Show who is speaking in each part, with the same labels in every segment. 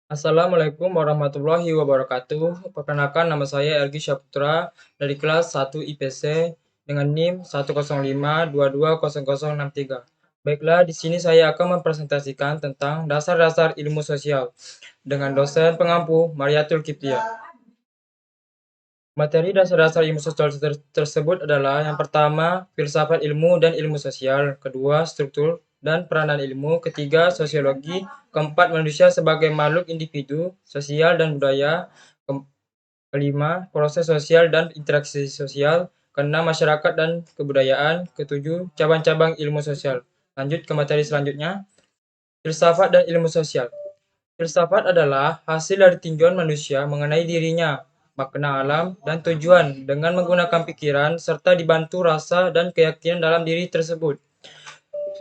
Speaker 1: Assalamualaikum warahmatullahi wabarakatuh. Perkenalkan, nama saya Elgi Syaputra dari kelas 1 IPC dengan NIM 105220063. Baiklah, di sini saya akan mempresentasikan tentang dasar-dasar ilmu sosial dengan dosen pengampu Mariatul Kiptia. Materi dasar-dasar ilmu sosial tersebut adalah yang pertama, filsafat ilmu dan ilmu sosial, kedua, struktur dan peranan ilmu, ketiga, sosiologi, keempat, manusia sebagai makhluk individu, sosial dan budaya, kelima, proses sosial dan interaksi sosial, keenam, masyarakat dan kebudayaan, ketujuh, cabang-cabang ilmu sosial. Lanjut ke materi selanjutnya, filsafat dan ilmu sosial. Filsafat adalah hasil dari tinjauan manusia mengenai dirinya, makna alam, dan tujuan dengan menggunakan pikiran serta dibantu rasa dan keyakinan dalam diri tersebut.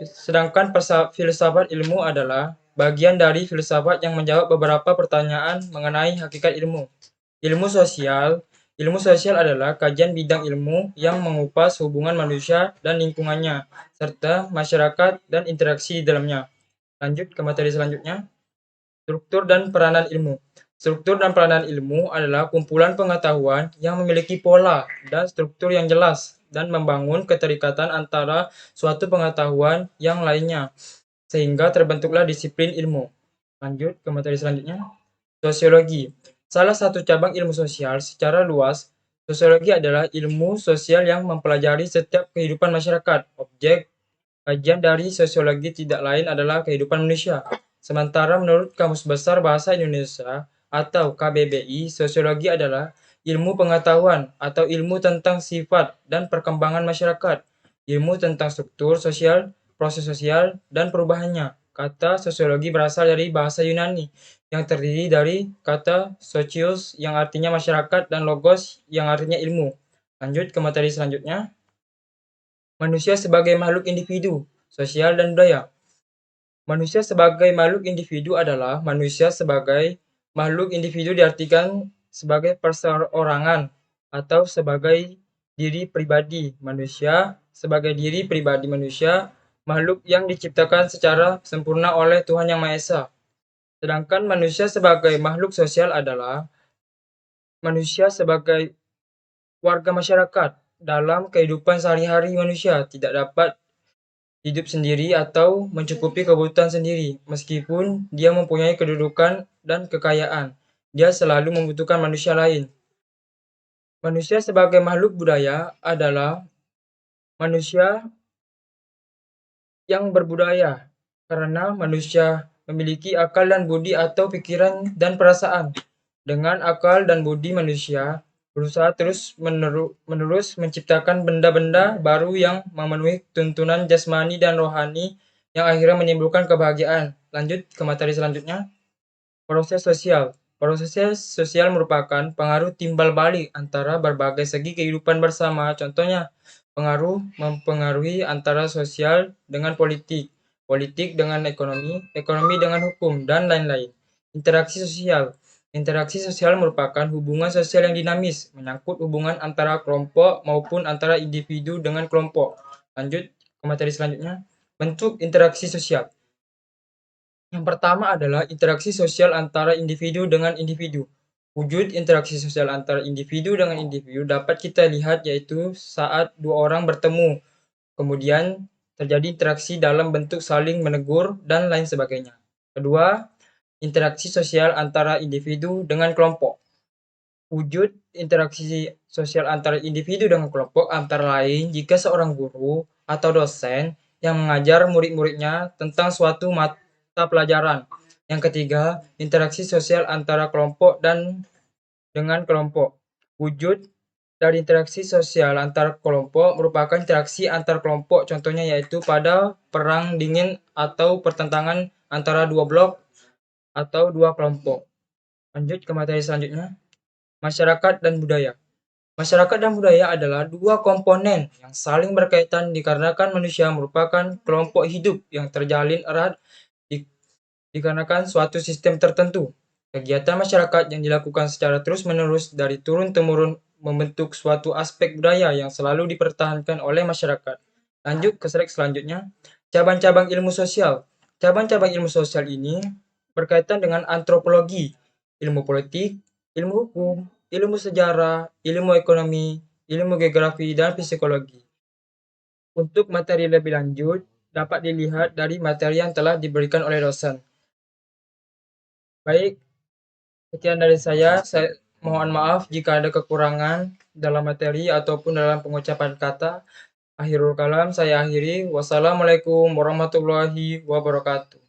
Speaker 1: Sedangkan filsafat ilmu adalah bagian dari filsafat yang menjawab beberapa pertanyaan mengenai hakikat ilmu. Ilmu sosial. Ilmu sosial adalah kajian bidang ilmu yang mengupas hubungan manusia dan lingkungannya, serta masyarakat dan interaksi di dalamnya. Lanjut ke materi selanjutnya. Struktur dan peranan ilmu. Struktur dan peranan ilmu adalah kumpulan pengetahuan yang memiliki pola dan struktur yang jelas dan membangun keterikatan antara suatu pengetahuan yang lainnya, sehingga terbentuklah disiplin ilmu. Lanjut ke materi selanjutnya. Sosiologi. Salah satu cabang ilmu sosial secara luas, sosiologi adalah ilmu sosial yang mempelajari setiap kehidupan masyarakat. Objek kajian dari sosiologi tidak lain adalah kehidupan manusia. Sementara menurut Kamus Besar Bahasa Indonesia atau KBBI, sosiologi adalah ilmu pengetahuan atau ilmu tentang sifat dan perkembangan masyarakat, ilmu tentang struktur sosial, proses sosial, dan perubahannya. Kata sosiologi berasal dari bahasa Yunani yang terdiri dari kata socios yang artinya masyarakat dan logos yang artinya ilmu. Lanjut ke materi selanjutnya. Manusia sebagai makhluk individu, sosial dan budaya. Manusia sebagai makhluk individu adalah manusia sebagai makhluk individu diartikan sebagai perseorangan atau sebagai diri pribadi manusia, sebagai diri pribadi manusia, makhluk yang diciptakan secara sempurna oleh Tuhan Yang Maha Esa. Sedangkan manusia sebagai makhluk sosial adalah manusia sebagai warga masyarakat. Dalam kehidupan sehari-hari manusia tidak dapat hidup sendiri atau mencukupi kebutuhan sendiri. Meskipun dia mempunyai kedudukan dan kekayaan, dia selalu membutuhkan manusia lain. Manusia sebagai makhluk budaya adalah manusia yang berbudaya karena manusia memiliki akal dan budi atau pikiran dan perasaan. Dengan akal dan budi manusia berusaha terus menerus menciptakan benda-benda baru yang memenuhi tuntunan jasmani dan rohani yang akhirnya menimbulkan kebahagiaan. Lanjut ke materi selanjutnya. Proses sosial. Proses sosial merupakan pengaruh timbal balik antara berbagai segi kehidupan bersama. Contohnya, pengaruh mempengaruhi antara sosial dengan politik, politik dengan ekonomi, ekonomi dengan hukum, dan lain-lain. Interaksi sosial. Interaksi sosial merupakan hubungan sosial yang dinamis, menyangkut hubungan antara kelompok maupun antara individu dengan kelompok. Lanjut ke materi selanjutnya. Bentuk interaksi sosial. Yang pertama adalah interaksi sosial antara individu dengan individu. Wujud interaksi sosial antara individu dengan individu dapat kita lihat yaitu saat dua orang bertemu, kemudian terjadi interaksi dalam bentuk saling menegur dan lain sebagainya. Kedua, interaksi sosial antara individu dengan kelompok. Wujud interaksi sosial antara individu dengan kelompok antara lain jika seorang guru atau dosen yang mengajar murid-muridnya tentang suatu mata pelajaran. Yang ketiga, interaksi sosial antara kelompok dan dengan kelompok. Wujud dari interaksi sosial antar kelompok merupakan interaksi antar kelompok, contohnya yaitu pada perang dingin atau pertentangan antara dua blok atau dua kelompok. Lanjut ke materi selanjutnya. Masyarakat dan budaya. Masyarakat dan budaya adalah dua komponen yang saling berkaitan dikarenakan manusia merupakan kelompok hidup yang terjalin erat dikarenakan suatu sistem tertentu. Kegiatan masyarakat yang dilakukan secara terus-menerus dari turun-temurun membentuk suatu aspek budaya yang selalu dipertahankan oleh masyarakat. Lanjut ke slide selanjutnya. Cabang-cabang ilmu sosial. Cabang-cabang ilmu sosial ini berkaitan dengan antropologi, ilmu politik, ilmu hukum, ilmu sejarah, ilmu ekonomi, ilmu geografi, dan psikologi. Untuk materi lebih lanjut, dapat dilihat dari materi yang telah diberikan oleh dosen. Baik, sekian dari saya mohon maaf jika ada kekurangan dalam materi ataupun dalam pengucapan kata. Akhirul kalam saya akhiri. Wassalamualaikum warahmatullahi wabarakatuh.